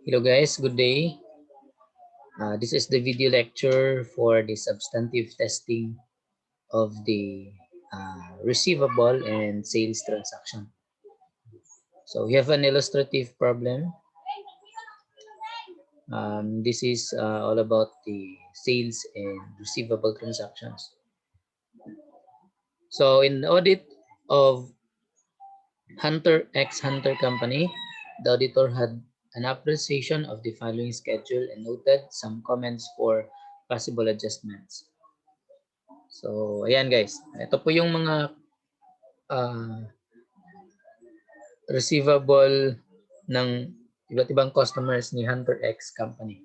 Hello guys, good day. This is the video lecture for the substantive testing of the receivable and sales transaction. So we have an illustrative problem. This is all about the sales and receivable transactions. So in the audit of Hunter X Hunter Company, the auditor had an appreciation of the following schedule and noted some comments for possible adjustments. So, ayan guys. Ito po yung mga uh, receivable ng iba't ibang customers ni Hunter X Company.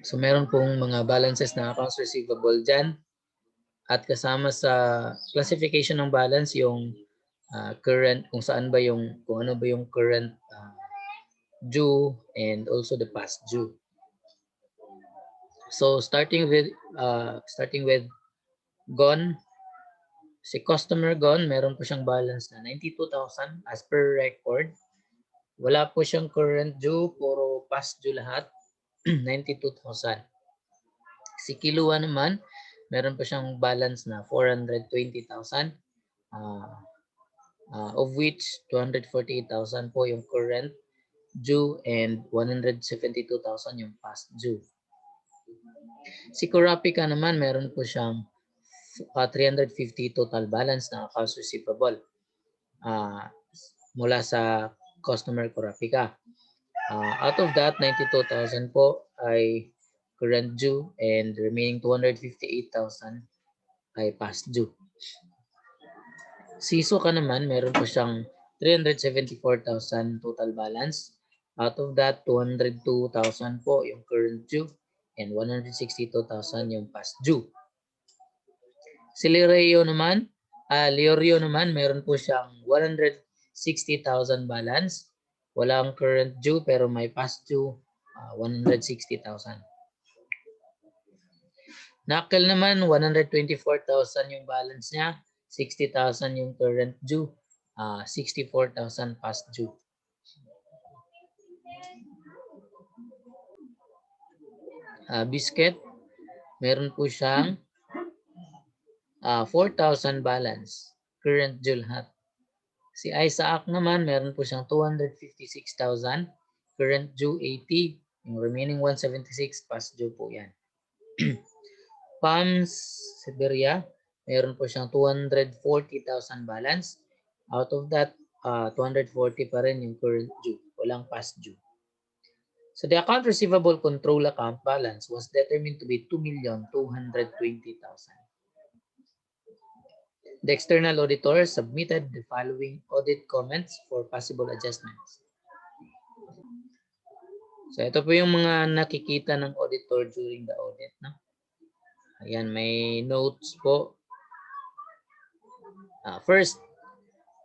So, meron pong mga balances na accounts receivable dyan. At kasama sa classification ng balance yung current, kung saan ba yung, kung ano ba yung current due and also the past due. So, starting with Gon, si customer Gon, meron po siyang balance na 92,000 as per record. Wala po siyang current due, puro past due lahat, 92,000. Si Kilua naman, meron po siyang balance na 420,000, of which 248,000 po yung current due and 172,000 yung past due. Si Kurapika naman, meron po siyang 350 total balance na accounts receivable mula sa customer Kurapika. Out of that, 92,000 po ay current due and remaining 258,000 ay past due. Si Suka naman, meron po siyang 374,000 total balance. Out of that, 202,000 po yung current due and 162,000 yung past due. Si Leorio naman, meron po siyang 160,000 balance. Walang current due pero may past due, 160,000. Knuckle naman, 124,000 yung balance niya, 60,000 yung current due, 64,000 past due. Biscuit, meron po siyang 4,000 balance, current due lahat. Si Isaac naman, meron po siyang 256,000, current due 80, yung remaining 176 past due po yan. Pams Siberia, meron po siyang 240,000 balance. Out of that, 240 pa rin yung current due, walang past due. So the account receivable control account balance was determined to be 2,220,000. The external auditor submitted the following audit comments for possible adjustments. So ito po yung mga nakikita ng auditor during the audit. No? Ayan, may notes po. First,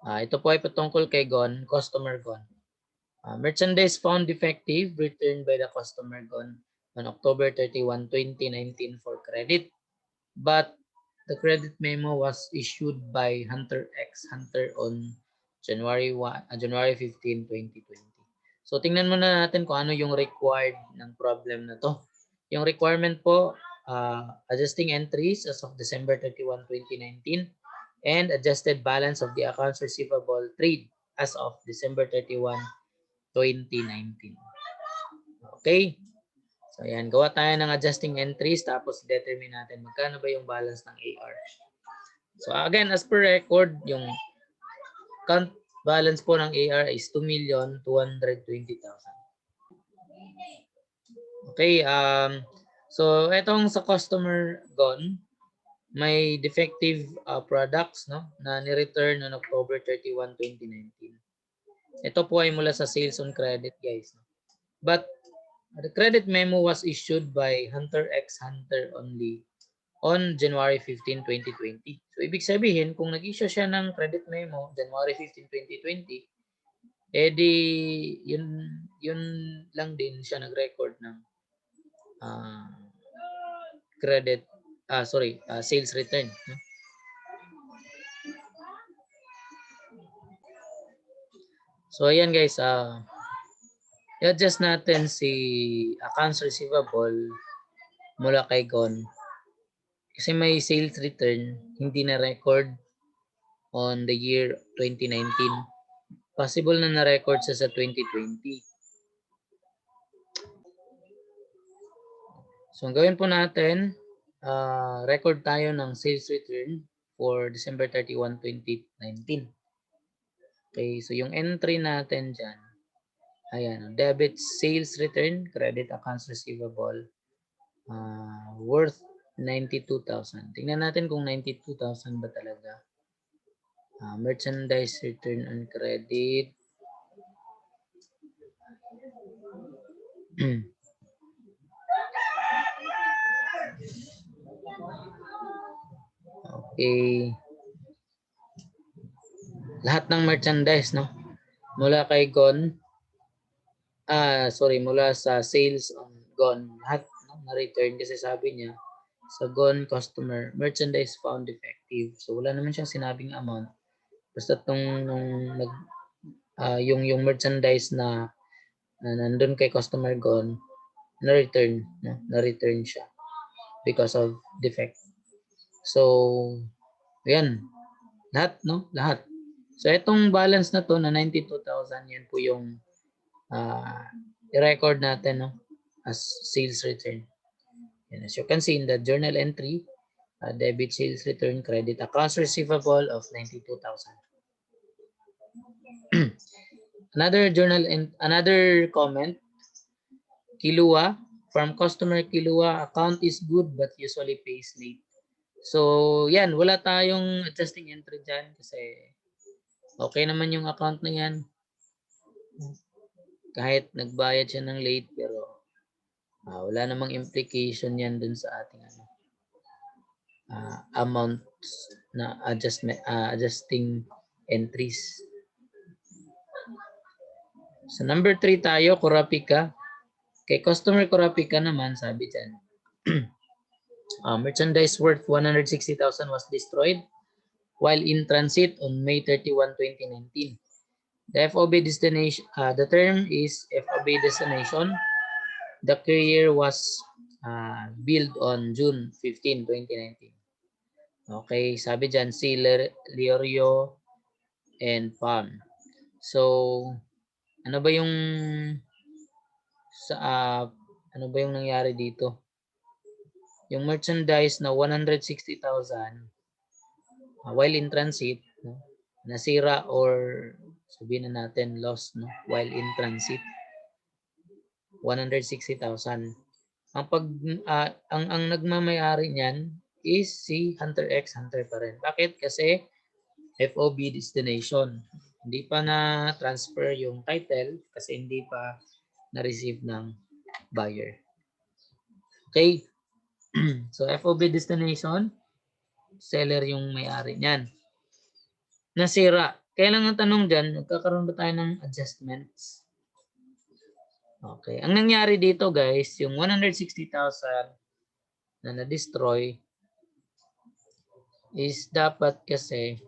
ito po ay patungkol kay Gon, customer Gon. Merchandise found defective returned by the customer Gon on October 31, 2019 for credit. But the credit memo was issued by Hunter X Hunter on January 15, 2020. So tingnan muna natin kung ano yung required ng problem na to. Yung requirement po, adjusting entries as of December 31, 2019 and adjusted balance of the accounts receivable trade as of December 31, 2019. Okay? So ayan, gawa tayo ng adjusting entries tapos determine natin magkano ba yung balance ng AR. So again, as per record, yung account balance po ng AR is 2,220,000. Okay, so etong sa customer Gon, may defective products no na ni-return on October 31, 2019. Ito po ay mula sa sales on credit, guys. But the credit memo was issued by Hunter X Hunter only on January 15, 2020. So ibig sabihin, kung nag-issue siya ng credit memo January 15, 2020, di yun lang din siya nag-record ng sales return. No? So ayan guys, i-adjust natin si accounts receivable mula kay Gon. Kasi may sales return, hindi na record on the year 2019. Possible na na-record sa 2020. So ang gawin po natin, record tayo ng sales return for December 31, 2019. Okay, so yung entry natin dyan, ayan, debit sales return, credit accounts receivable, worth 92,000. Tingnan natin kung 92,000 ba talaga. Merchandise return on credit. Okay. Lahat ng merchandise, no? Mula kay Gon, mula sa sales on Gon, lahat na-return kasi sabi niya, sa Gon customer, merchandise found defective. So wala naman siyang sinabing amount. Basta yung merchandise na nandun kay customer Gon, na-return, no? Na-return siya because of defect. So, yan. Lahat, no? Lahat. So, itong balance na to na 92,000, yan po yung i-record natin, no? As sales return. And as you can see in the journal entry, debit sales return credit accounts receivable of 92,000. Another comment, Kilua, from customer Kilua, account is good but usually pays late. So, yan, wala tayong adjusting entry dyan kasi okay naman yung account na yan. Kahit nagbayad siya ng late pero wala namang implication yan dun sa ating amount na adjusting entries. So, number 3 tayo, Kurapika. Kay customer Kurapika naman, sabi dyan, merchandise worth 160,000 was destroyed while in transit on May 31, 2019. The FOB destination, the term is FOB destination. The carrier was billed on June 15, 2019. Okay, sabi dyan si Leorio and Palm. So, ano ba yung nangyari dito? Yung merchandise na 160,000 while in transit, no, nasira or sabihin na natin lost, no, while in transit, 160,000. Ang nagmamay-ari niyan is si Hunter X Hunter pa rin. Bakit? Kasi FOB destination. Hindi pa na transfer yung title kasi hindi pa na-receive ng buyer. Okay? So FOB destination, seller yung may-ari niyan. Nasira. Kaya lang ang tanong dyan, nagkakaroon ba tayo ng adjustments? Okay. Ang nangyari dito guys, yung 160,000 na na-destroy is dapat kasi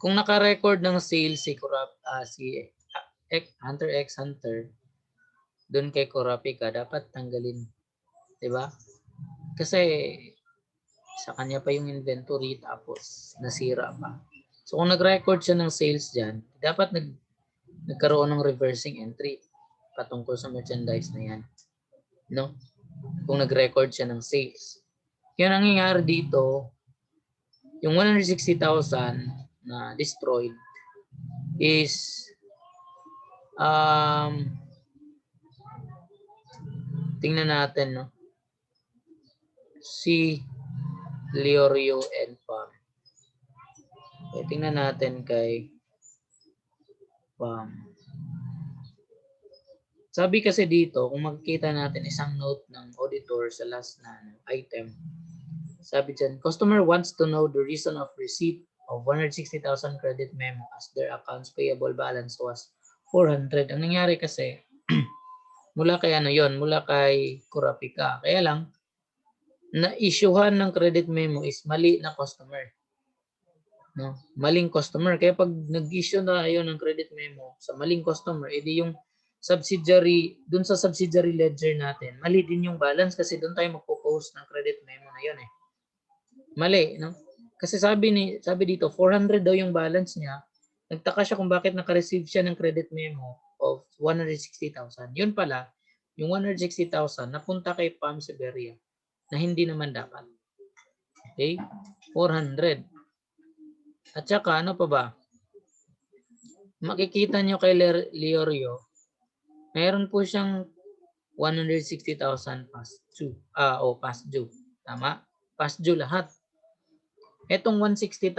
kung naka-record ng sales si Hunter X Hunter doon kay Kurapika, dapat tanggalin. 'Di ba? Kasi sa kanya pa yung inventory tapos nasira pa. So kung nag-record siya ng sales diyan, dapat nagkaroon ng reversing entry patungkol sa merchandise na 'yan. No? Kung nag-record siya ng sales. Yung nangyayari dito, yung 160,000 na destroyed is tingnan natin, no? Si Leorio and Pam. Okay, tingnan natin kay Pam. Sabi kasi dito, kung makikita natin isang note ng auditor sa last na item, sabi dyan, customer wants to know the reason of receipt of 160,000 credit memo as their accounts payable balance was 400. Ang nangyari kasi, mula kay mula kay Kurapika. Kaya lang, na-issuehan ng credit memo is mali na customer. No? Maling customer. Kaya pag nag-issue na ayon ng credit memo sa maling customer, edi yung subsidiary, dun sa subsidiary ledger natin, mali din yung balance kasi dun tayo magpo-post ng credit memo na yun eh. Mali, no? Kasi sabi dito 400 daw yung balance niya. Nagtaka siya kung bakit naka-receive siya ng credit memo of 160,000. Yun pala, yung 160,000 napunta kay Pam Severia na hindi naman dapat. Okay? 400. At saka ano pa ba? Makikita nyo kay Leorio, meron po siyang 160,000 past due. Past due. Tama? Past due lahat. Etong 160,000,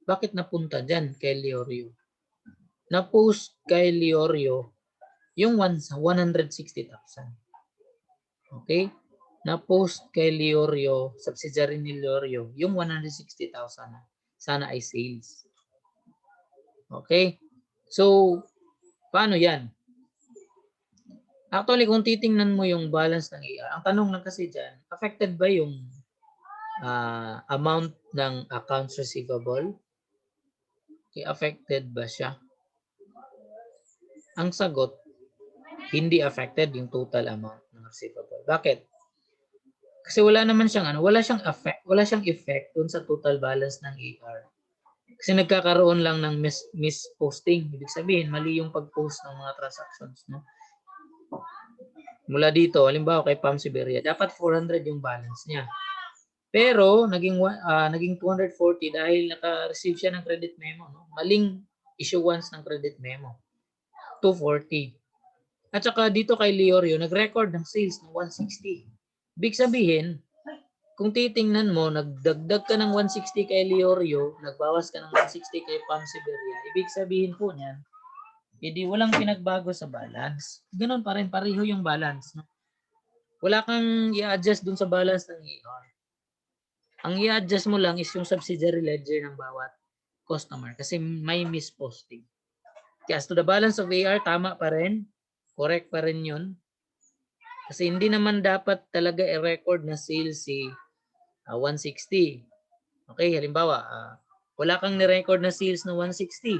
bakit napunta dyan kay Leorio? Na-post kay Leorio yung 160,000. Okay? Na-post kay Leorio, subsidiary ni Leorio, yung 160,000 sana ay sales. Okay? So, paano yan? Actually, kung titingnan mo yung balance ng AR, ang tanong lang kasi dyan, affected ba yung amount ng accounts receivable? Okay, affected ba siya? Ang sagot, hindi affected yung total amount ng receivable. Bakit? Kasi wala naman siyang wala siyang effect dun sa total balance ng AR. Kasi nagkakaroon lang ng misposting. Ibig sabihin, mali yung pag-post ng mga transactions, no? Mula dito, halimbawa kay Pam Siberia, dapat 400 yung balance niya. Pero naging 240 dahil naka-receive siya ng credit memo, no? Maling issuance ng credit memo. 240. At saka dito kay Leorio, nag-record ng sales ng 160. Big sabihin, kung titingnan mo, nagdagdag ka ng 160 kay Leorio, nagbawas ka ng 160 kay Pam Siberia, ibig sabihin po niyan, hindi walang pinagbago sa balance. Ganun pa rin, pareho yung balance. No? Wala kang i-adjust dun sa balance ng AR. Ang i-adjust mo lang is yung subsidiary ledger ng bawat customer kasi may misposting. Kaya as to the balance of AR, tama pa rin. Correct pa rin yun. Kasi hindi naman dapat talaga i-record na sales si 160. Okay, halimbawa, wala kang ni-record na sales na 160,000.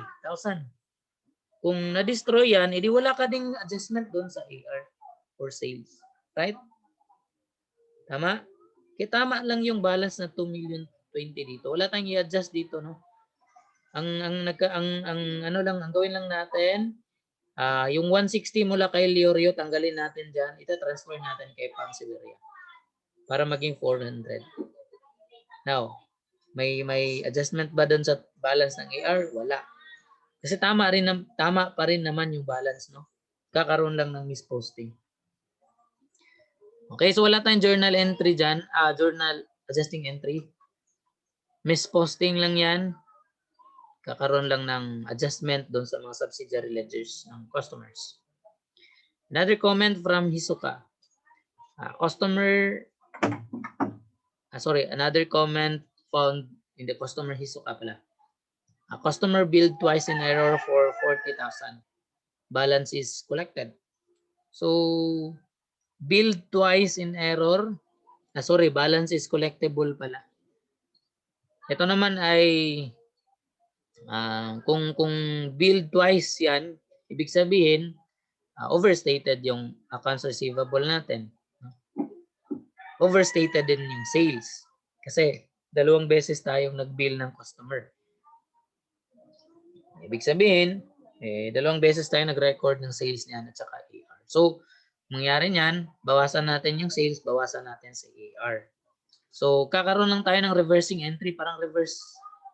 Kung na-destroy yan, edi wala ka ding adjustment doon sa AR or sales. Right? Tama? Kaya tama lang yung balance na 2,020,000 dito. Wala tayong i-adjust dito, no? Ang gawin lang natin, yung 160 mula kay Leorio, tanggalin natin diyan, ita-transfer natin kay Pam Siberia para maging 400. Now, may adjustment ba doon sa balance ng AR? Wala. Kasi tama pa rin naman yung balance, no? Kakaroon lang ng misposting. Okay, so wala tayong journal entry diyan, journal adjusting entry. Misposting lang 'yan. Kakaroon lang ng adjustment doon sa mga subsidiary ledgers ng customers. Another comment from Hisoka. Another comment found in the customer Hisoka pala. A customer billed twice in error for 40,000. Balance is collected. So, billed twice in error. Balance is collectible pala. Ito naman ay kung billed twice yan, ibig sabihin overstated yung accounts receivable natin. Overstated din yung sales. Kasi dalawang beses tayong nag-bill ng customer. Ibig sabihin, dalawang beses tayo nag-record ng sales niyan at saka AR. So, mangyari niyan, bawasan natin yung sales, bawasan natin sa AR. So, kakaroon lang tayo ng reversing entry, parang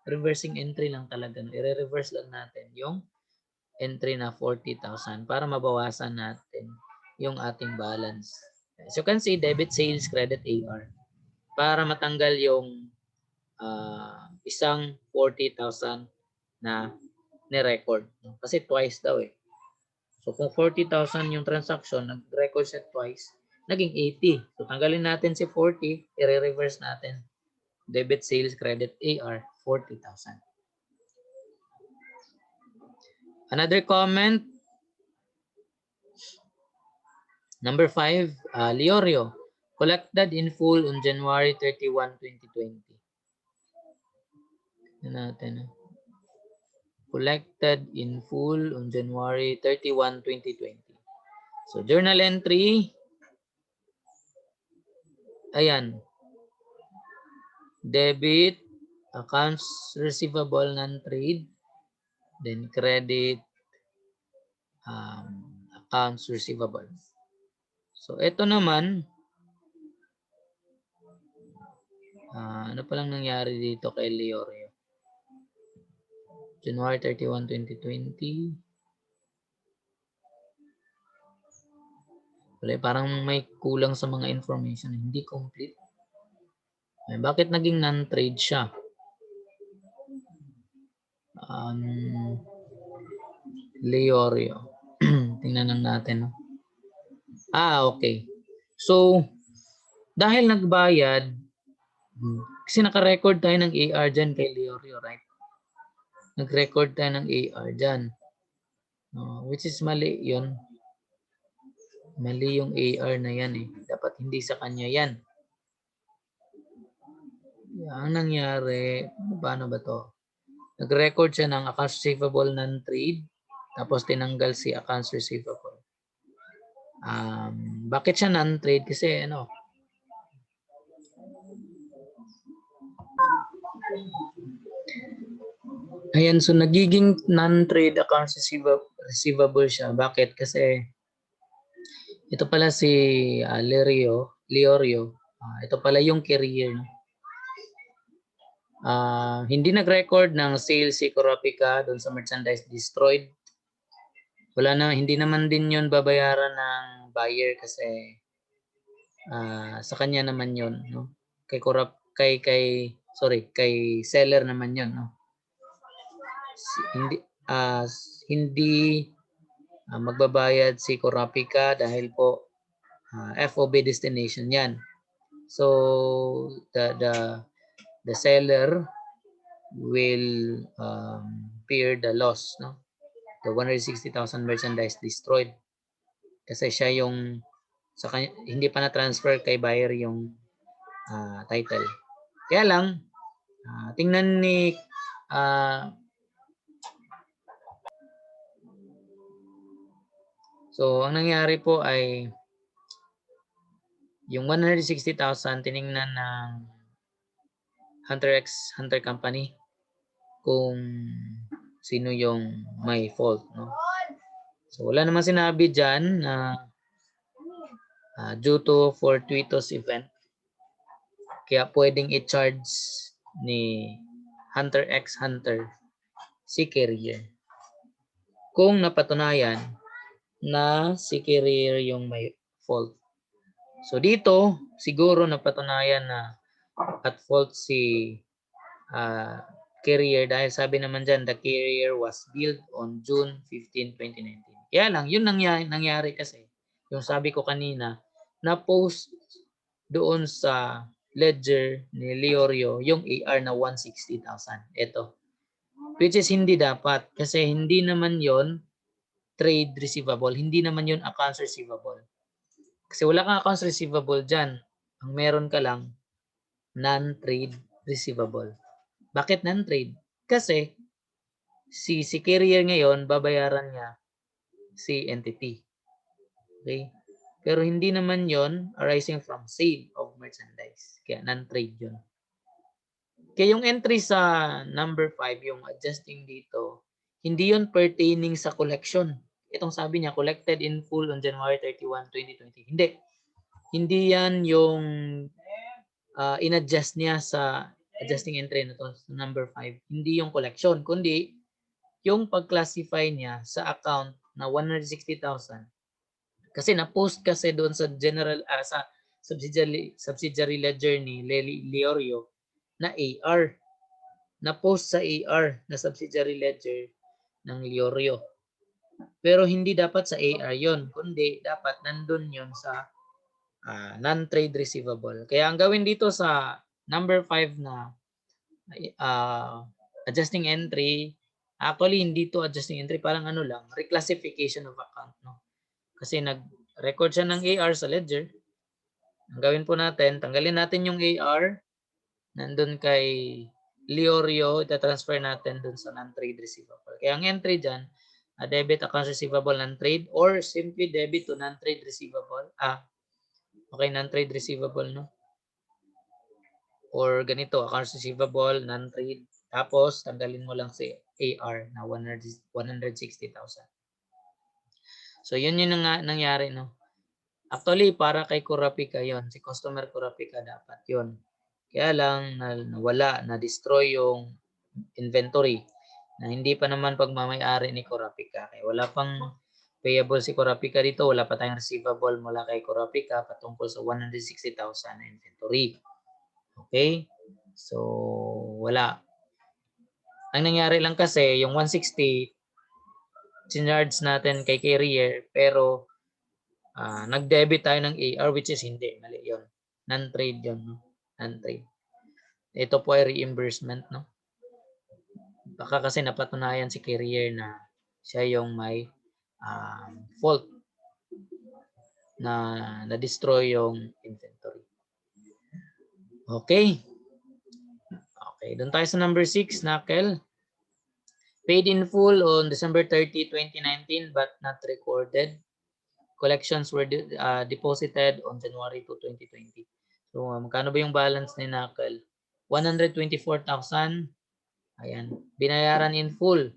reversing entry lang talaga. I-reverse lang natin yung entry na 40,000 para mabawasan natin yung ating balance. As you can see, debit, sales, credit, AR. Para matanggal yung isang 40,000 na ni-record. Kasi twice daw eh. So kung 40,000 yung transaction, nag-record siya twice, naging 80. So tanggalin natin si 40, i-reverse natin. Debit, sales, credit, AR, 40,000. Another comment. Number 5, Leorio. Collected in full on January 31, 2020. Yan natin. Collected in full on January 31, 2020. So, journal entry. Ayan. Debit, accounts receivable non-trade, then credit, accounts receivable. So, ito naman, ano palang nangyari dito kay Leorio? January 31, 2020. Wala, parang may kulang sa mga information. Hindi complete. Ay, bakit naging non-trade siya? Leorio. Tingnan lang natin. No? Okay. So, dahil nagbayad, kasi naka-record tayo ng AR dyan kay Leorio, right? Nag-record tayo ng AR dyan. Which is mali yun. Mali yung AR na yan eh. Dapat hindi sa kanya yan. Ang nangyari, paano ba to? Nag-record siya ng accounts receivable non-trade, tapos tinanggal si accounts receivable. Bakit siya non-trade? Kasi ano, ayan, so nagiging non-trade accounts receivable siya. Bakit? Kasi ito pala si Leorio. Ito pala yung carrier. Hindi nag-record ng sales si Kurapika doon sa merchandise destroyed. Wala na, hindi naman din yun babayaran ng buyer kasi sa kanya naman yun, no? Kay seller naman yun, no? Hindi magbabayad si Kurapika dahil po FOB destination yan. So the seller will bear the loss, no? The 160,000 merchandise destroyed. Kasi siya yung sa kanya, hindi pa na-transfer kay buyer yung title. Kaya lang, tingnan ni so ang nangyari po ay yung 160,000 tiningnan ng Hunter x Hunter Company kung sino yung may fault, no? So wala namang sinabi diyan na due to fortuitous event kaya pwedeng i-charge ni Hunter x Hunter si carrier. Kung napatunayan na si carrier yung may fault. So dito siguro napatunayan na at fault si carrier dahil sabi naman dyan, the carrier was billed on June 15, 2019. Kaya lang, yun nangyari kasi, yung sabi ko kanina, na-post doon sa ledger ni Leorio yung AR na 160,000. Ito. Which is hindi dapat kasi hindi naman yon trade receivable, hindi naman yon accounts receivable. Kasi wala kang accounts receivable dyan. Ang meron ka lang, non-trade receivable. Bakit non-trade? Kasi si carrier ngayon, babayaran niya si entity. Okay? Pero hindi naman yon arising from sale of merchandise. Kaya non-trade yun. Kaya yung entry sa number 5, yung adjusting dito, hindi yon pertaining sa collection. Itong sabi niya, collected in full on January 31, 2020. Hindi. Hindi yan yung in-adjust niya sa adjusting entry na to, number 5, hindi yung collection, kundi yung pag-classify niya sa account na 160,000. Kasi na-post kasi doon sa general sa subsidiary ledger ni Leorio na AR. Na-post sa AR na subsidiary ledger ng Leorio. Pero hindi dapat sa AR yon, kundi dapat nandun yon sa non-trade receivable. Kaya ang gawin dito sa number 5 na adjusting entry, actually hindi to adjusting entry, parang ano lang, reclassification of account, no? Kasi nag-record siya ng AR sa ledger. Ang gawin po natin, tanggalin natin yung AR nandun kay Leorio, ita-transfer natin dun sa non-trade receivable. Kaya ang entry dyan, debit accounts receivable non-trade or simply debit to non-trade receivable. Okay, non-trade receivable, no? Or ganito, accounts receivable, non-trade. Tapos, tanggalin mo lang si AR na 160,000. So, yun yung nangyari, no? Actually, para kay Kurapika yon, si customer Kurapika dapat yon. Kaya lang nawala, na-destroy yung inventory na hindi pa naman pagmamay-ari ni Kurapika. Kaya wala pang payable si Kurapika dito, wala pa tayong receivable mula kay Kurapika patungkol sa 160,000 na inventory. Okay? So, wala. Ang nangyari lang kasi, yung 160, sinarge natin kay carrier, pero nag-debit tayo ng AR which is hindi. Mali yun. Non-trade yun. No? Non-trade. Ito po ay reimbursement. No? Baka kasi napatunayan si carrier na siya yung may fault na na-destroy yung inventory. Okay. Okay. Doon tayo sa number 6, Knuckle. Paid in full on December 30, 2019 but not recorded. Collections were deposited on January 2, 2020. So, magkano ba yung balance ni Knuckle? 124,000. Ayan. Binayaran in full.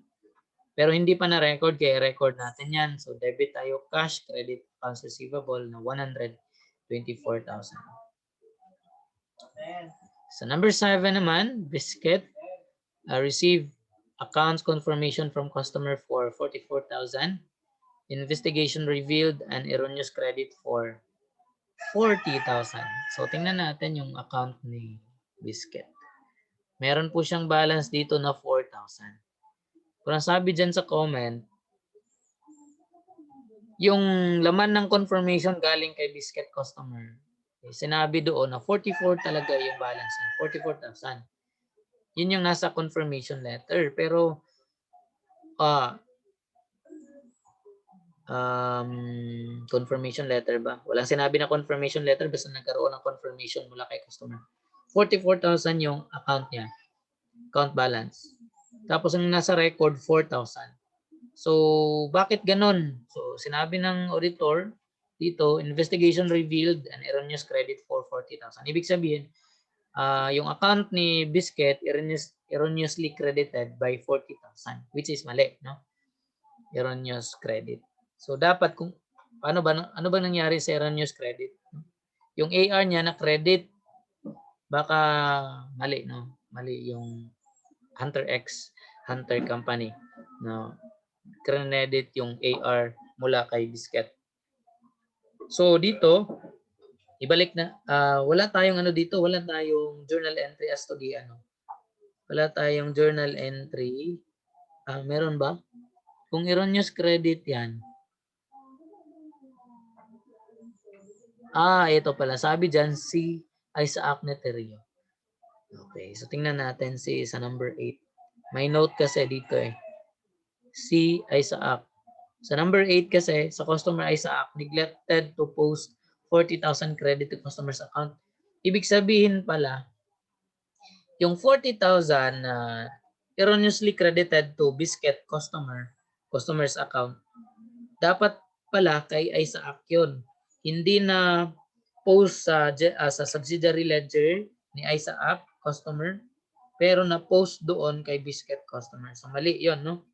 Pero hindi pa na-record, kaya record natin yan. So, debit tayo cash, credit accounts receivable na 124,000. So, number 7 naman, Biscuit. Receive accounts confirmation from customer for 44,000. Investigation revealed an erroneous credit for 40,000. So, tingnan natin yung account ni Biscuit. Meron po siyang balance dito na 4,000. Kung sabi dyan sa comment, yung laman ng confirmation galing kay Biscuit customer, sinabi doon na 44 talaga yung balance niya, 44,000. Yun yung nasa confirmation letter. Pero, confirmation letter ba? Walang sinabi na confirmation letter, basta nagkaroon ng confirmation mula kay customer. 44,000 yung account niya, account balance. Tapos ang nasa record, 4,000. So, bakit ganon? So, sinabi ng auditor dito, investigation revealed an erroneous credit for 40,000. Ibig sabihin, yung account ni Biscuit erroneously credited by 40,000, which is mali, no? Erroneous credit. So, dapat kung ano ba nangyari sa erroneous credit? Yung AR niya na credit, baka mali, no? Mali yung Hunter X, Hunter Company, no? Credit yung AR mula kay Biscuit. So dito, ibalik na, wala tayong ano dito, wala tayong journal entry as to the ano. Wala tayong journal entry. Meron ba? Kung erroneous credit yan. Ito pala. Sabi dyan, si Isaac Neterio. Okay, so tingnan natin si sa number 8. May note kasi dito eh. Si Isaac. Sa number 8 kasi, sa customer Isaac, neglected to post 40,000 credit to customer's account. Ibig sabihin pala, yung 40,000 na erroneously credited to Biscuit customer's account, dapat pala kay Isaac yun. Hindi na post sa subsidiary ledger ni Isaac customer, pero na post doon kay Biscuit customer. So mali yun, no?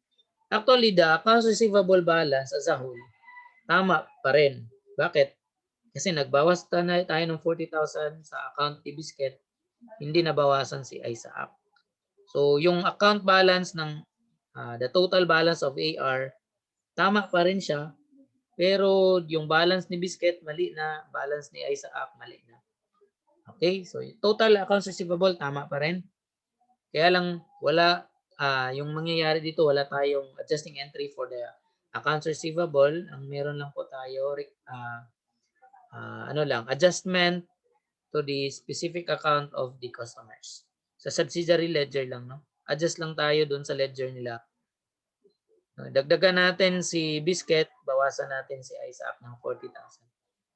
Actually, the accounts receivable balance as a whole, tama pa rin. Bakit? Kasi nagbawas tayo ng 40,000 sa account ni Biscuit, hindi nabawasan si Isaac. So, yung account balance ng the total balance of AR, tama pa rin siya, pero yung balance ni Biscuit, mali na. Balance ni Isaac, mali na. Okay? So, total accounts receivable, tama pa rin. Kaya lang, wala, yung mangyayari dito, wala tayong adjusting entry for the accounts receivable. Ang meron lang po tayo, adjustment to the specific account of the customers. Sa subsidiary ledger lang, no? Adjust lang tayo dun sa ledger nila. Dagdagan natin si Biscuit, bawasan natin si Isaac ng 40,000.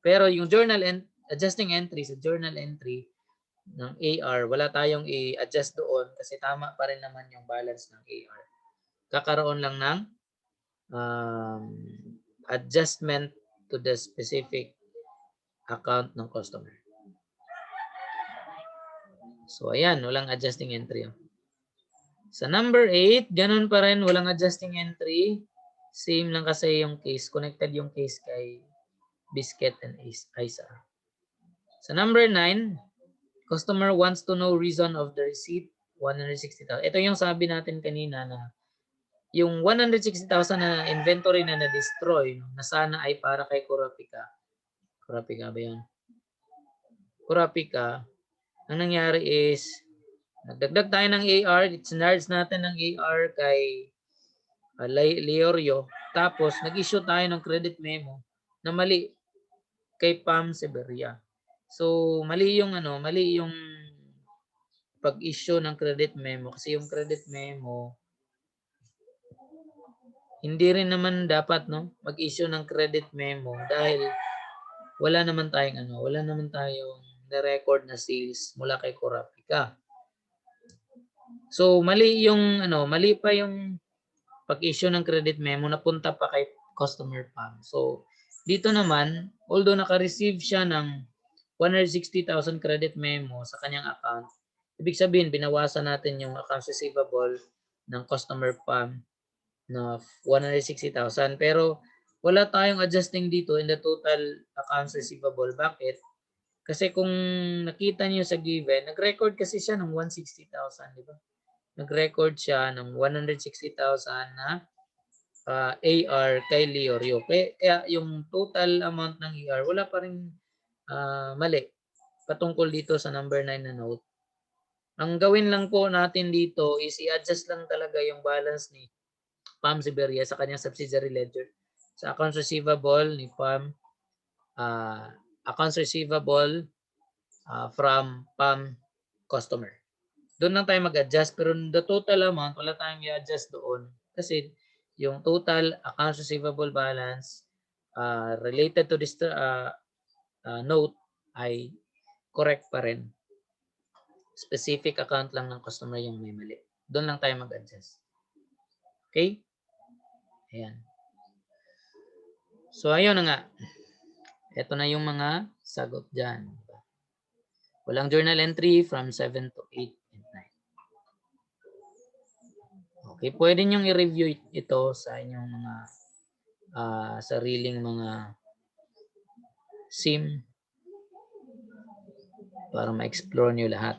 Pero yung journal adjusting entry, sa journal entry, ng AR, wala tayong i-adjust doon kasi tama pa rin naman yung balance ng AR. Kakaroon lang ng adjustment to the specific account ng customer. So, ayan, walang adjusting entry. Sa number 8, ganun pa rin, walang adjusting entry. Same lang kasi yung case. Connected yung case kay Biscuit and Isa. Sa number 9, customer wants to know reason of the receipt, 160,000. Ito yung sabi natin kanina na yung 160,000 na inventory na na-destroy, na sana ay para kay Kurapika. Kurapika ba yun? Kurapika, ang nangyari is, nagdagdag tayo ng AR, sinarge natin ng AR kay Leorio, tapos nag-issue tayo ng credit memo na mali kay Pam Severia. So, mali yung pag-issue ng credit memo kasi yung credit memo hindi rin naman dapat mag-issue ng credit memo dahil wala naman tayong na-record na sales mula kay Kurapika. So mali pa yung pag-issue ng credit memo na punta pa kay customer Pam. So dito naman, although naka-receive siya ng 160,000 credit memo sa kanyang account, ibig sabihin binawasan natin yung accounts receivable ng customer Pam na 160,000 pero wala tayong adjusting dito in the total accounts receivable. Bakit? Kasi kung nakita niyo sa given, nag-record kasi siya ng 160,000, di ba? Nag-record siya ng 160,000 na AR kay Leorio. Kaya yung total amount ng AR, wala pa rin mali patungkol dito sa number 9 na note. Ang gawin lang po natin dito is i-adjust lang talaga yung balance ni Pam Severia sa kanyang subsidiary ledger. Sa accounts receivable ni Pam, accounts receivable from Pam customer. Doon lang tayo mag-adjust pero the total amount, wala tayong i-adjust doon kasi yung total accounts receivable balance related to this note ay correct pa rin. Specific account lang ng customer yung may mali. Doon lang tayo mag-adjust. Okay? Ayan. So, ayun na nga. Ito na yung mga sagot dyan. Walang journal entry from 7 to 8 and 9. Okay, pwede nyo i-review ito sa inyong mga sariling mga SIM para ma-explore nyo lahat.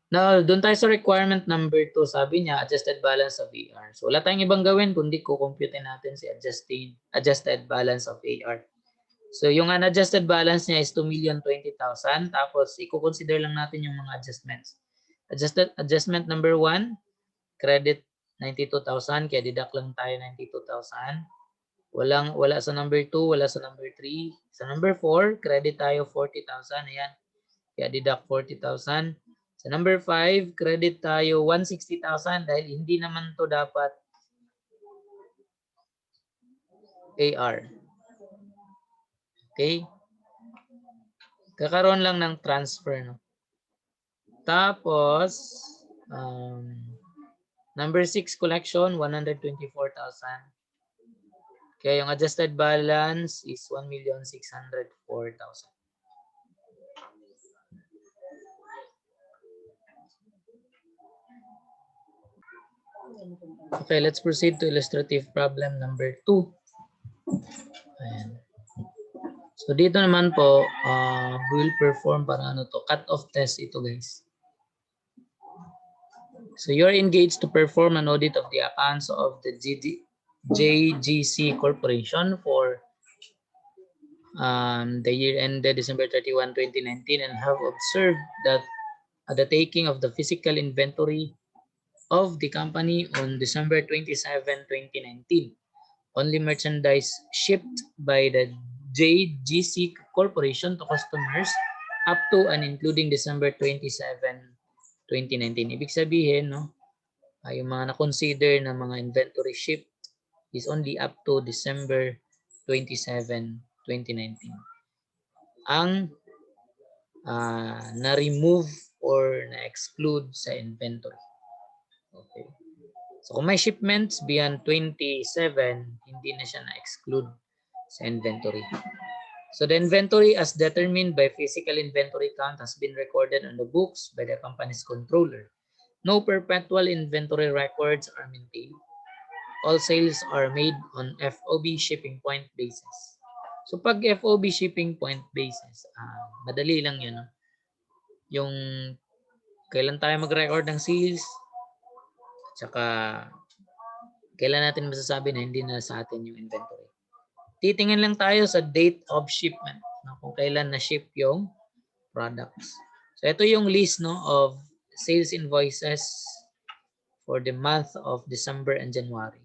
Now, doon tayo sa requirement number 2. Sabi niya, adjusted balance of AR. So, wala tayong ibang gawin kundi kukompute natin si adjusted balance of AR. So, yung unadjusted balance niya is 2,020,000. Tapos, i-consider lang natin yung mga adjustments. Adjustment number 1, credit 92,000. Kaya deduct lang tayo 92,000. Wala sa number 2, wala sa number 3. Sa number 4, credit tayo 40,000. Ayan. Kaya deduct 40,000. Sa number 5, credit tayo 160,000 dahil hindi naman to dapat AR. Okay? Kakaroon lang ng transfer, no? Tapos, number 6 collection, 124,000. Kaya yung adjusted balance is 1,604,000. Okay, let's proceed to illustrative problem number 2. Ayan. So dito naman po, we'll perform cut-off test ito guys. So you're engaged to perform an audit of the accounts of the JGC Corporation for the year ended December 31, 2019 and have observed that the taking of the physical inventory of the company on December 27, 2019. Only merchandise shipped by the JGC Corporation to customers up to and including December 27, 2019. Ibig sabihin, yung mga na-consider na mga inventory shipped is only up to December 27, 2019. Ang na-remove or na-exclude sa inventory. Okay. So kung may shipments beyond 27, hindi na siya na-exclude sa inventory. So the inventory as determined by physical inventory count has been recorded on the books by the company's controller. No perpetual inventory records are maintained. All sales are made on FOB shipping point basis. So pag FOB shipping point basis, madali lang yun. No? Yung kailan tayo mag-record ng sales, tsaka kailan natin masasabi na hindi na sa atin yung inventory. Titingin lang tayo sa date of shipment, no? Kung kailan na-ship yung products. So ito yung list, no, of sales invoices for the month of December and January.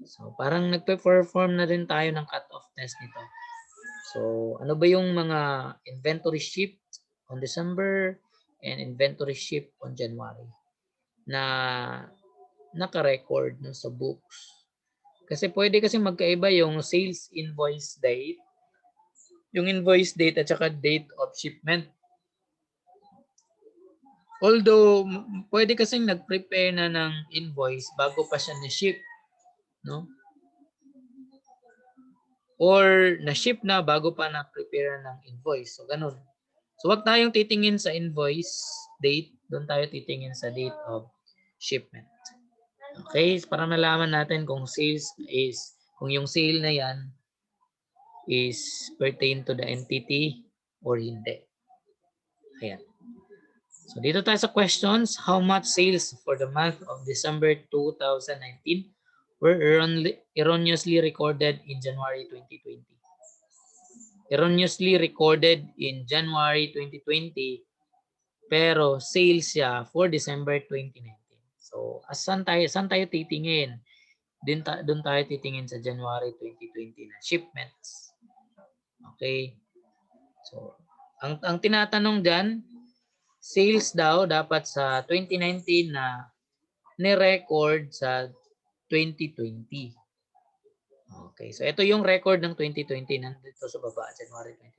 So parang nagpe-perform na rin tayo ng cut-off test nito. So ano ba yung mga inventory shipped on December and inventory shipped on January na naka-record, no, sa books. Kasi pwede kasi magkaiba yung sales invoice date, yung invoice date at saka date of shipment. Although pwede kasing nag-prepare na ng invoice bago pa siya na-ship, no? Or na-ship na bago pa na-prepare ng invoice. So ganun. So wag tayong titingin sa invoice date, doon tayo titingin sa date of shipment. Okay, para malaman natin kung sales is, kung yung sale na yan is pertain to the entity or hindi. Ayan. So dito tayo sa questions. How much sales for the month of December 2019 were erroneously recorded in January 2020? Erroneously recorded in January 2020 pero sales siya for December 2019. So saan tayo titingin? Doon tayo titingin sa January 2020 na shipments. Okay. So ang tinatanong diyan, sales daw dapat sa 2019 na ni-record sa 2020. Okay. So ito yung record ng 2020 nandito sa baba, January 2020.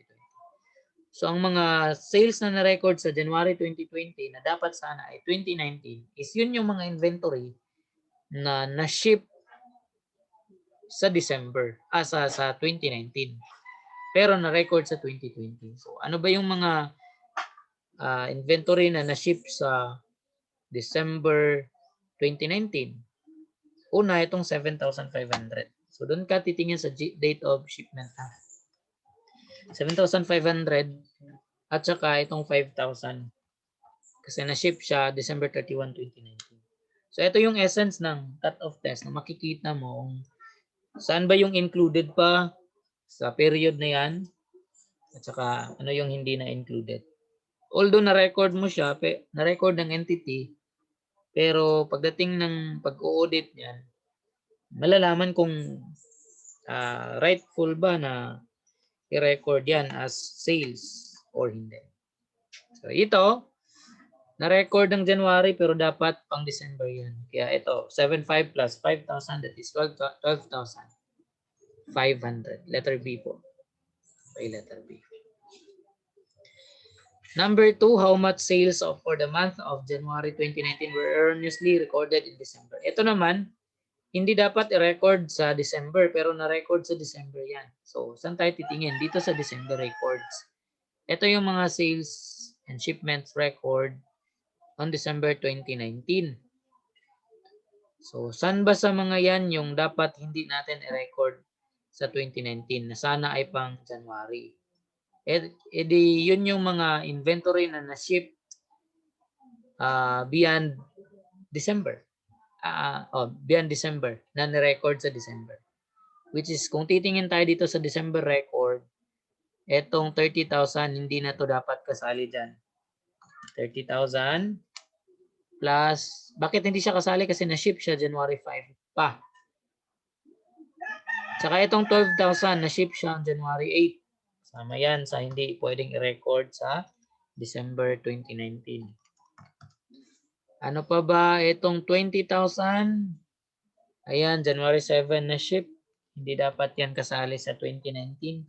So ang mga sales na na-record sa January 2020 na dapat sana ay 2019 is yun yung mga inventory na na-ship sa December, sa 2019. Pero na-record sa 2020. So ano ba yung mga inventory na na-ship sa December 2019? Una, itong 7,500. So doon ka titingin sa date of shipment. 7,500 at saka itong 5,000 kasi na-ship siya December 31, 2019. So ito yung essence ng cut-off test na makikita mo kung saan ba yung included pa sa period na yan at saka ano yung hindi na included. Although na-record mo siya, na-record ng entity, pero pagdating ng pag-audit niyan, malalaman kung rightful ba na i-record yan as sales or hindi. So ito, na-record ng January pero dapat pang December yan. Kaya ito, 7,500 plus 5,000, that is 12,500. Letter B po. Okay, letter B. Number 2, how much sales for the month of January 2019 were erroneously recorded in December? Ito naman, hindi dapat i-record sa December pero na-record sa December yan. So, saan tayo titingin? Dito sa December records. Ito yung mga sales and shipments record on December 2019. So, saan ba sa mga yan yung dapat hindi natin i-record sa 2019 na sana ay pang January? Edi yun yung mga inventory na na-ship beyond December. Beyond December na ni-record sa December. Which is kung titingin tayo dito sa December record, etong 30,000 hindi na to dapat kasali diyan. 30,000 plus, bakit hindi siya kasali? Kasi na-ship siya January 5 pa. Tsaka itong 12,000 na-ship siya January 8. Sama yan sa hindi pwedeng i-record sa December 2019. Ano pa ba itong 20,000? Ayan, January 7 na ship. Hindi dapat yan kasali sa 2019.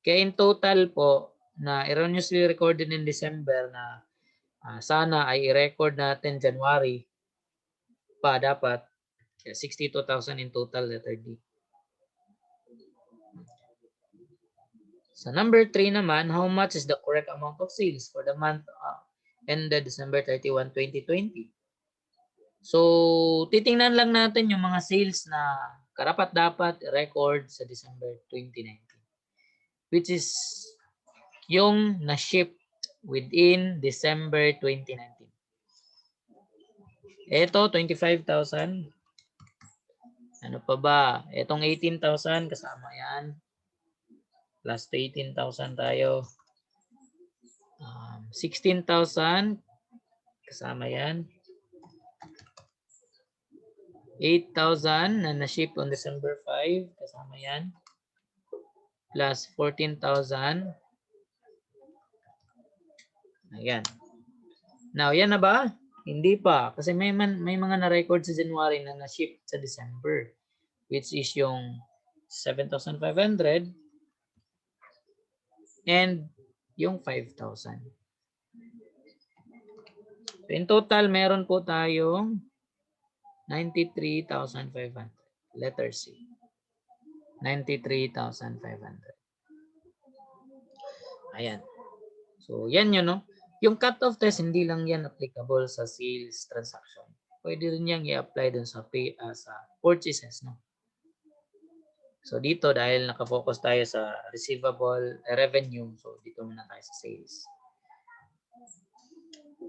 Kaya in total po, na erroneously recorded in December na sana ay i-record natin January pa dapat. Kaya 62,000 in total, letter D. Sa number 3 naman, how much is the correct amount of sales for the month ended December 31, 2020? So, titingnan lang natin yung mga sales na karapat-dapat record sa December 2019. Which is yung na-ship within December 2019. Ito, 25,000. Ano pa ba? Itong 18,000 kasama yan. Plus 18,000 tayo. 16,000 kasama yan. 8,000 na na-ship on December 5 kasama yan. Plus 14,000. Ayan. Now, yan na ba? Hindi pa. Kasi may mga na-record sa January na na-ship sa December. Which is yung 7,500 and yung 5,000. So in total, meron po tayong 93,500. Letter C. 93,500. Ayan. So yan yun, no? Yung cut-off test, hindi lang yan applicable sa sales transaction. Pwede rin yang i-apply dun sa sa purchases, no? So dito, dahil nakafocus tayo sa receivable revenue, so dito muna tayo sa sales.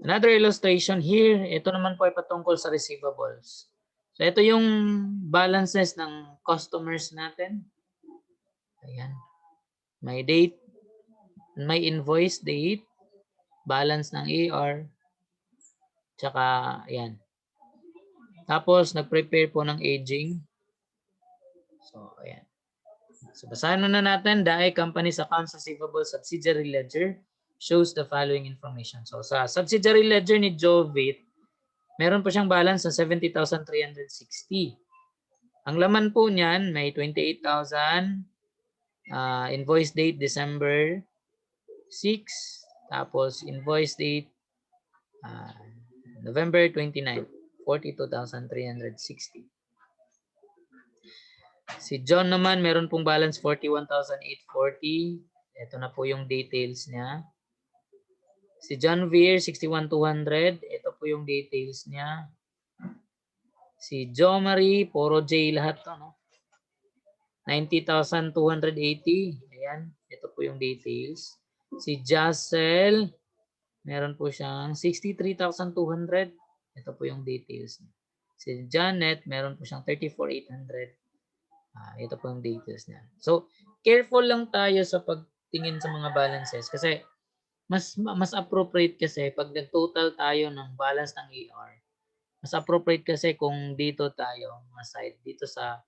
Another illustration here, ito naman po ay patungkol sa receivables. So ito yung balances ng customers natin. Ayan. May date, may invoice date, balance ng AR, tsaka ayan. Tapos nag-prepare po ng aging. So ayan. So basahin na natin, DAE Company's Accounts Receivable Subsidiary Ledger shows the following information. So sa subsidiary ledger ni Jovit, meron po siyang balance na 70,360. Ang laman po niyan, may 28,000, invoice date December 6, tapos invoice date November 29, 42,360. Si John naman, meron pong balance 41,840. Ito na po yung details niya. Si John Veer, 61,200. Ito po yung details niya. Si Jo Marie, puro J lahat to, no? 90,280. Ayan, ito po yung details. Si Jacel, meron po siyang 63,200. Ito po yung details niya. Si Janet, meron po siyang 34,800. Ito po yung details niya. So, careful lang tayo sa pagtingin sa mga balances kasi mas appropriate kasi pag nag-total tayo ng balance ng AR. Mas appropriate kasi kung dito tayo, aside dito sa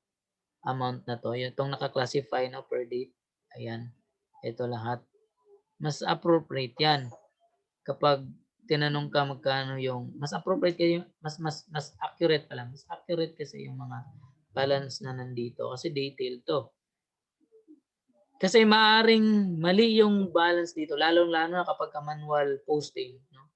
amount na to, itong naka-classify na per date. Ayan. Ito lahat. Mas appropriate 'yan. Kapag tinanong ka magkano yung mas appropriate kayo, mas accurate pala. Mas accurate kasi yung mga balance na nandito kasi detailed to. Kasi maaring mali yung balance dito, lalong-lalo na kapag manual posting, no?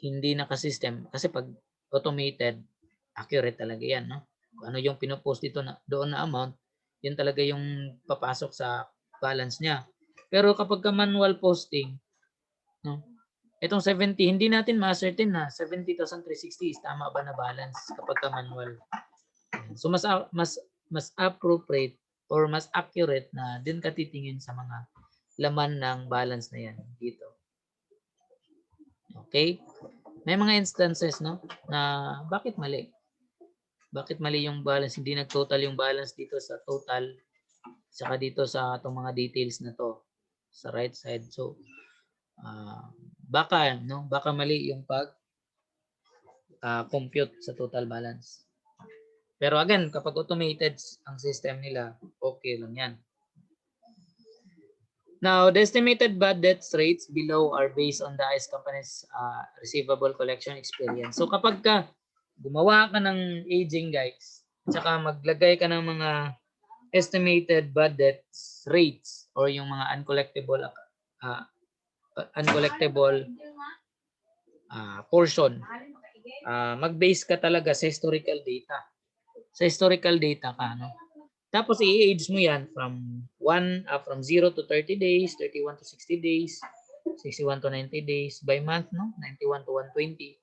Hindi naka-system. Kasi pag automated, accurate talaga yan, no? Kung ano yung pinopost dito na doon na amount, yun talaga yung papasok sa balance niya. Pero kapag manual posting, no? Itong 70, hindi natin ma-certain na 70,360 is tama ba na balance kapag manual. So mas appropriate or mas accurate na din ka titingin sa mga laman ng balance na yan dito. Okay? May mga instances, no, na bakit mali? Bakit mali yung balance? Hindi nag-total yung balance dito sa total saka dito sa itong mga details na to sa right side. So baka mali yung pag compute sa total balance. Pero again, kapag automated ang system nila, okay lang yan. Now, the estimated bad debts rates below are based on the ICE company's receivable collection experience. So kapag gumawa ka ng aging, guys, tsaka maglagay ka ng mga estimated bad debts rates or yung mga uncollectible uncollectible portion. Mag-base ka talaga sa historical data. Sa historical data ka, no? Tapos i-age mo yan from 0 to 30 days, 31 to 60 days, 61 to 90 days by month, no? 91 to 120.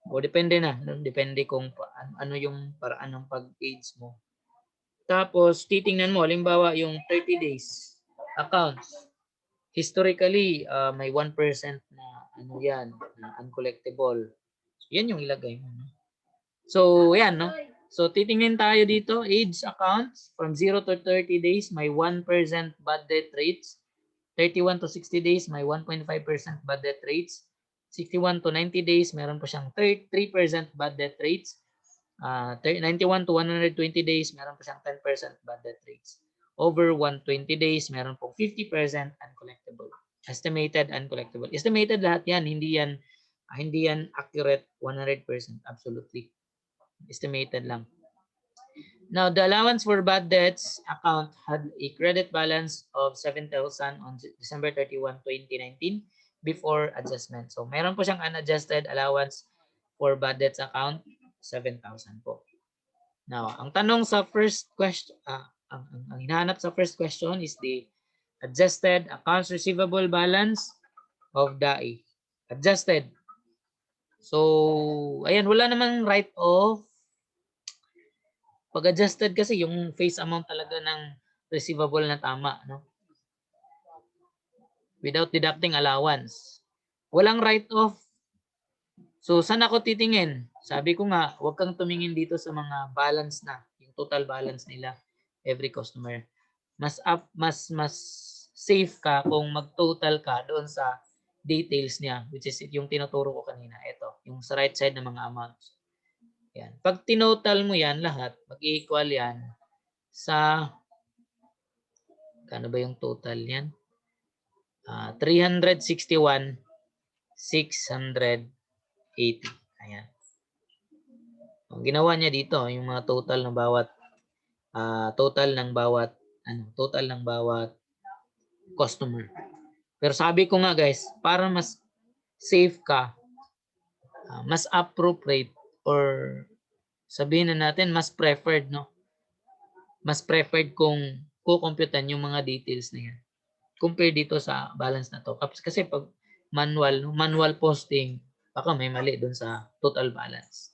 O depende na, no? Depende kung ano yung paraan ng pag-age mo. Tapos titingnan mo, halimbawa yung 30 days accounts. Historically, may 1% na ano yan, na uncollectible. So, yan yung ilagay mo. No? So, yan, no? So, titingnan tayo dito, age accounts from 0 to 30 days, may 1% bad debt rates. 31 to 60 days, may 1.5% bad debt rates. 61 to 90 days, meron po siyang 3% bad debt rates. 91 to 120 days, meron po siyang 10% bad debt rates. Over 120 days, meron pong 50% uncollectible. Estimated uncollectible. Estimated lahat yan, hindi yan accurate 100% absolutely. Estimated lang. Now, the allowance for bad debts account had a credit balance of 7,000 on December 31, 2019 before adjustment. So, meron po siyang unadjusted allowance for bad debts account, 7,000 po. Now, ang tanong sa first question, ang hinahanap sa first question is the adjusted accounts receivable balance of DAI. Adjusted. So, ayan, wala namang write-off. Pag adjusted kasi yung face amount talaga ng receivable na tama, no? Without deducting allowance. Walang write-off. So, saan ako titingin? Sabi ko nga, huwag kang tumingin dito sa mga balance na, yung total balance nila every customer. Mas safe ka kung mag-total ka doon sa details niya, which is yung tinuturo ko kanina. Ito, yung sa right side ng mga amounts. Yan. Pag tinotal mo yan lahat, mag-equal yan sa kano ba yung total yan? 361,680. Ayan. Ang ginawa niya dito, yung mga total ng bawat total ng bawat customer. Pero sabi ko nga guys, para mas safe ka, mas appropriate or sabihin na natin mas preferred, no? Mas preferred kung kukomputan yung mga details na yan. Compare dito sa balance na to. Kasi pag manual posting, baka may mali doon sa total balance.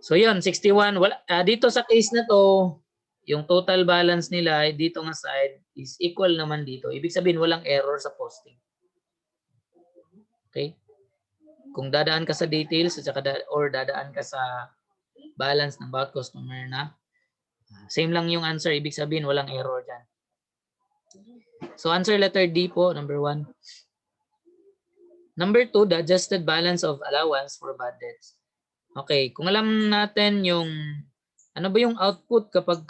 So yun, 61. Dito sa case na to, yung total balance nila dito nga side is equal naman dito. Ibig sabihin walang error sa posting. Okay? Kung dadaan ka sa details or dadaan ka sa balance ng bawat customer na same lang yung answer, ibig sabihin walang error dyan. So answer letter D po, number 1. Number 2, the adjusted balance of allowance for bad debts. Okay, kung alam natin yung ano ba yung output kapag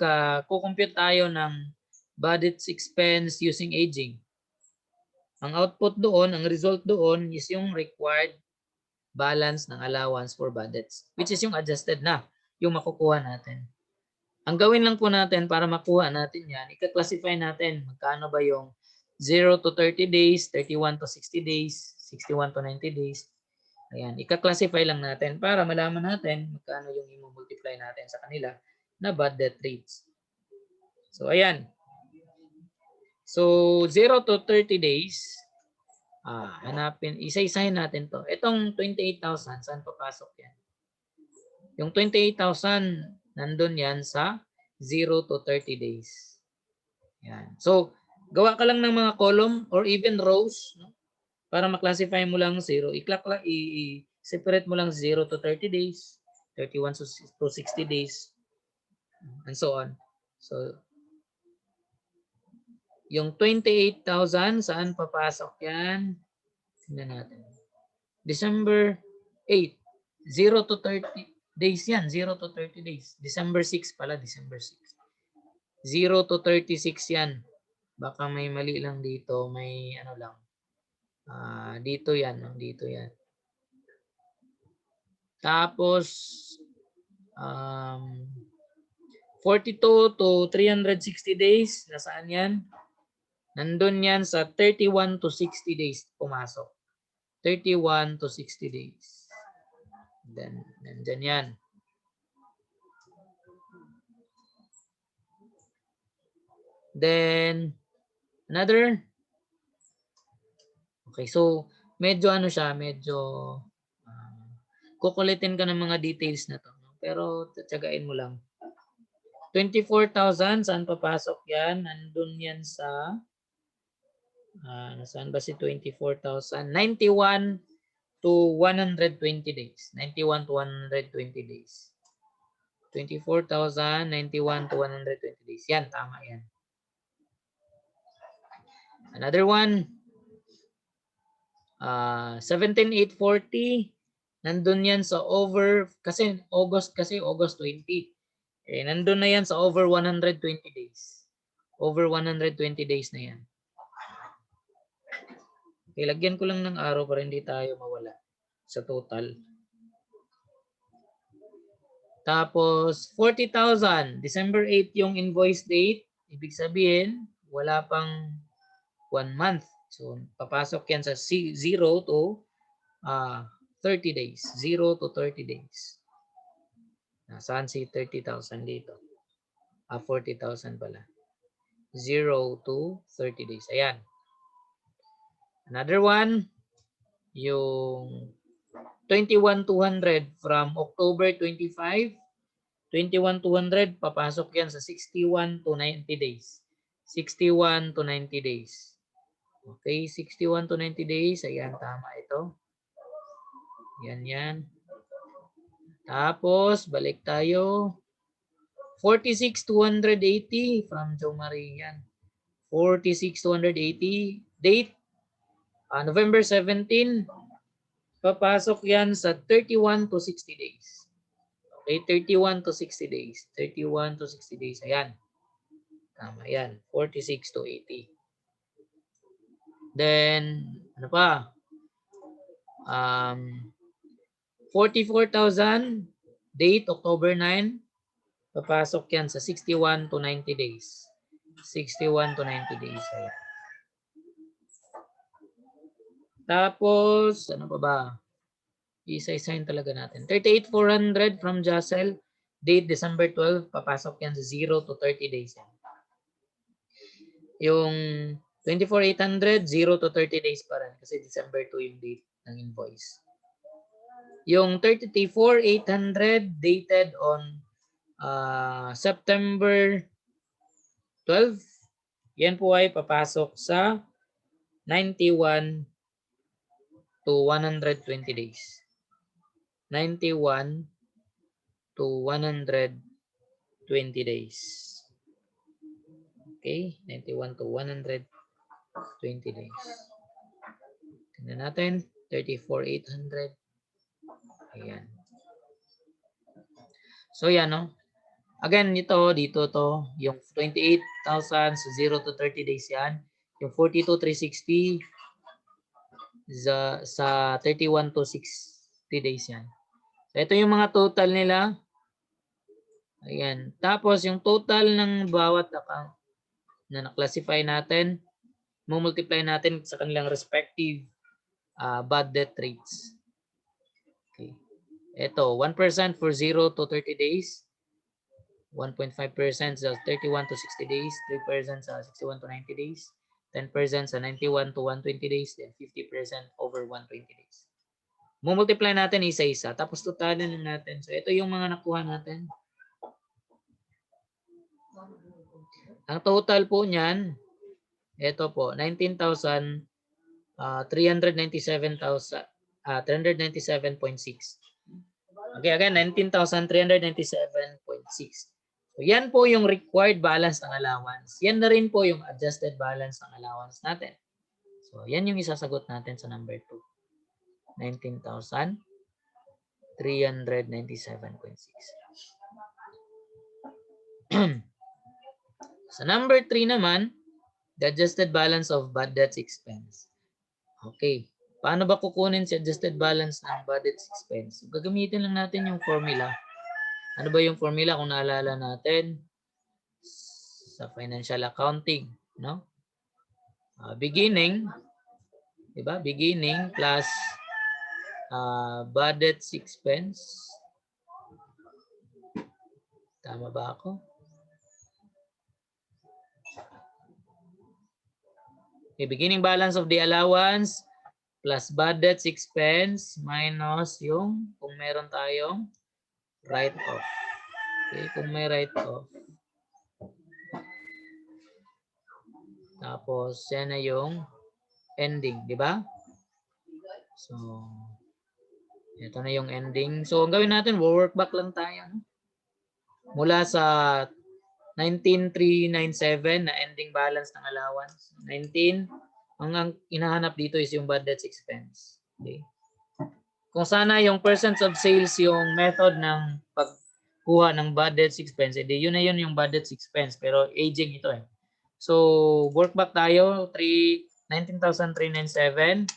kukompute tayo ng bad debts expense using aging. Ang output doon, ang result doon is yung required balance ng allowance for bad debts, which is yung adjusted na, yung makukuha natin. Ang gawin lang po natin para makuha natin yan, ika-classify natin magkano ba yung 0 to 30 days, 31 to 60 days, 61 to 90 days. Ayan, ika-classify lang natin para malaman natin magkano yung i-multiply natin sa kanila na bad debt rates. So, ayan. So, 0 to 30 days, hanapin, isa-isahin natin to. Itong 28,000, saan papasok yan? Yung 28,000, nandun yan sa 0 to 30 days. Yan. So, gawa ka lang ng mga column or even rows, no? Para ma-classify mo lang 0. I-separate mo lang 0 to 30 days, 31 to 60 days, and so on. So, yung 28,000, saan papasok yan? Tingnan natin. December 8, 0 to 30 days yan, 0 to 30 days. December 6 pala, December 6. 0 to 36 yan. Baka may mali lang dito, may ano lang. Dito yan, dito yan. Tapos 42 to 360 days, nasaan yan? Nandun yan sa 31 to 60 days pumasok. 31 to 60 days. Then, nandyan yan. Then, another. Okay, so, medyo ano siya, medyo kukulitin ka ng mga details na to. Pero, tatsagain mo lang. 24,000, saan papasok yan? Nandun yan sa, nasaan ba si 24,000? 91 to 120 days. 91 to 120 days. 24,000, 91 to 120 days. Yan, tama yan. Another one, 17,840. Nandun yan sa over, kasi August 20. Eh, nandun na yan sa over 120 days. Over 120 days na yan. Okay, lagyan ko lang ng araw para hindi tayo mawala sa total. Tapos, 40,000. December 8 yung invoice date. Ibig sabihin, wala pang 1 month. So, papasok yan sa 0 to 30 days. 0 to 30 days. Nasaan si 30,000 dito? 40,000 pala. 0 to 30 days. Ayan. Another one, yung 21,200 from October 25. 21,200, papasok yan sa 61 to 90 days. 61 to 90 days. Okay, 61 to 90 days. Ayan, tama ito. Yan. Tapos, balik tayo. 46,280 from Jo Marie. Yan. 46,280. Date, November 17. Papasok yan sa 31 to 60 days. Okay, 31 to 60 days. 31 to 60 days. Ayan. Tama yan. 46 to 80. Then, ano pa? 44,000. Date, October 9. Papasok yan sa 61 to 90 days. 61 to 90 days. Ayan. Tapos, ano pa ba? Isa-isahin talaga natin. 38,400 from Jacel. Date, December 12. Papasok yan sa 0 to 30 days. Yung 24,800, 0 to 30 days pa rin. Kasi December 2 yung date ng invoice. Yung 34,800 dated on September 12. Yan po ay papasok sa 91 to 120 days. 91 to 120 days. Okay, 91 to 120 days. Tingnan natin, 34,800. Ayan. So yan, no? Again, dito to, yung 28,000 sa 0 to 30 days yan. Yung 42,360 sa 31 to 60 days yan. So ito yung mga total nila. Ayan. Tapos yung total ng bawat account na na-classify natin, multiply natin sa kanilang respective bad debt rates. Okay. Ito, 1% for 0 to 30 days. 1.5% sa 31 to 60 days, 3% sa 61 to 90 days, 10% sa 91 to 120 days, then 50% over 120 days. Multiply natin isa-isa, tapos totalin natin. So ito yung mga nakuha natin. Ang total po niyan, ito po, 397,000, 397.6. Okay, again, 19,397.6. So, yan po yung required balance ng allowance. Yan na rin po yung adjusted balance ng allowance natin. So, yan yung isasagot natin sa number 2. 19,397.6. Sa number 3 naman, the adjusted balance of bad debts expense. Okay. Paano ba kukunin si adjusted balance ng bad debts expense? So, gagamitin lang natin yung formula. Ano ba yung formula kung naalala natin? Sa financial accounting, no? Beginning, diba? Beginning plus budget expense. Tama ba ako? Okay, beginning balance of the allowance plus budget expense minus yung kung meron tayong write-off. Okay, kung may write-off. Tapos, yan na yung ending, di ba? So, ito na yung ending. So, ang gawin natin, work back lang tayo. Mula sa 19,397 na ending balance ng allowance. 19, ang hinahanap dito is yung budget expense. Okay. Kung sana yung percent of sales yung method ng pagkuha ng budget expense, edi yun na yun yung budget expense. Pero aging ito eh. So, work back tayo, 19,397.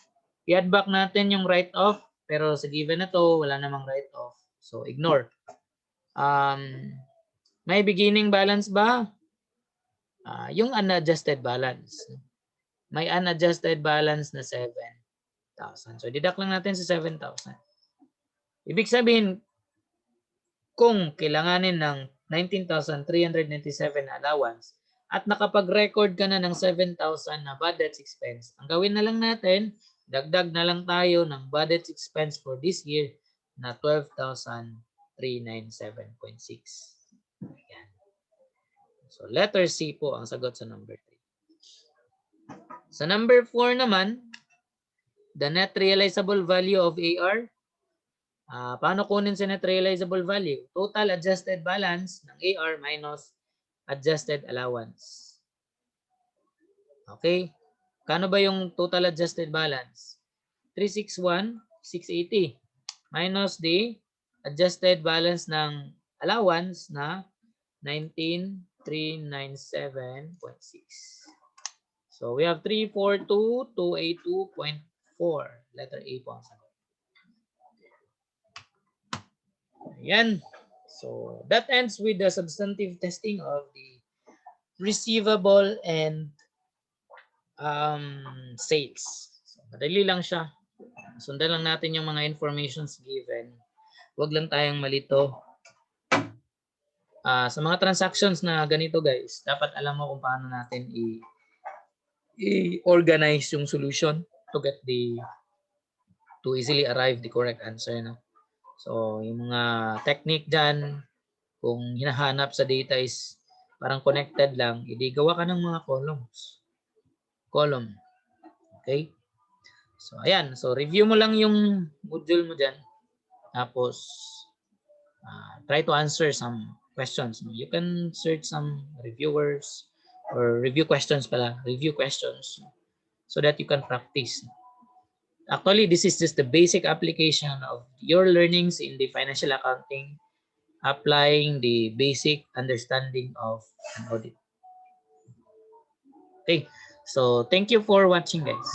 I-add back natin yung write-off. Pero sa given na to, wala namang write-off. So, ignore. May beginning balance ba? Yung unadjusted balance. May unadjusted balance na 7,000. So, deduct lang natin sa 7,000. Ibig sabihin, kung kailanganin ng 19,397 allowance, at nakapag-record ka na ng 7,000 na budget expense, ang gawin na lang natin, dagdag na lang tayo ng budget expense for this year na 12,397.6. Ayan. So letter C po ang sagot sa number 3. Sa number 4 naman, the net realizable value of AR. Paano kunin sa net realizable value? Total adjusted balance ng AR minus adjusted allowance. Okay? Kano ba yung total adjusted balance? 361,680 minus the adjusted balance ng allowance na 19,397.6. So we have 342,282.4. Letter A po ang sagot. Ayan. So that ends with the substantive testing of the receivable and sales. So, madali lang siya. Sundan lang natin yung mga informations given. Huwag lang tayong malito. Sa mga transactions na ganito guys, dapat alam mo kung paano natin i-organize yung solution to get to easily arrive the correct answer. No? So, yung mga technique dyan, kung hinahanap sa data is parang connected lang, hindi gawa ka ng mga column. Okay? So, ayan. So, review mo lang yung module mo dyan. Tapos, try to answer some questions. You can search some reviewers or review questions so that you can practice. Actually, this is just the basic application of your learnings in the financial accounting, applying the basic understanding of an audit. Okay, so thank you for watching guys.